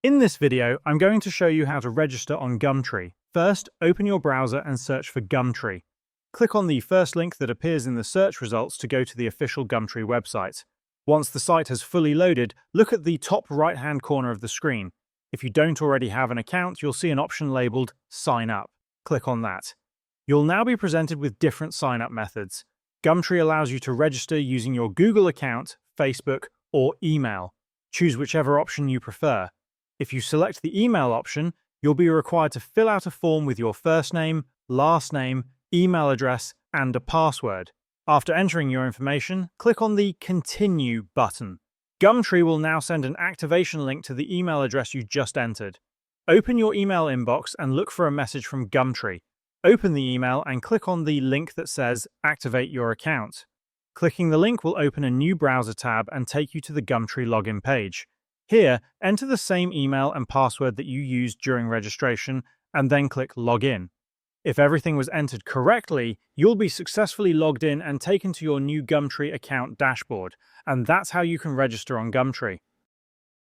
In this video, I'm going to show you how to register on Gumtree. First, open your browser and search for Gumtree. Click on the first link that appears in the search results to go to the official Gumtree website. Once the site has fully loaded, look at the top right-hand corner of the screen. If you don't already have an account, you'll see an option labeled Sign Up. Click on that. You'll now be presented with different sign-up methods. Gumtree allows you to register using your Google account, Facebook, or email. Choose whichever option you prefer. If you select the email option, you'll be required to fill out a form with your first name, last name, email address, and a password. After entering your information, click on the Continue button. Gumtree will now send an activation link to the email address you just entered. Open your email inbox and look for a message from Gumtree. Open the email and click on the link that says Activate your account. Clicking the link will open a new browser tab and take you to the Gumtree login page. Here, enter the same email and password that you used during registration and then click Login. If everything was entered correctly, you'll be successfully logged in and taken to your new Gumtree account dashboard, and that's how you can register on Gumtree.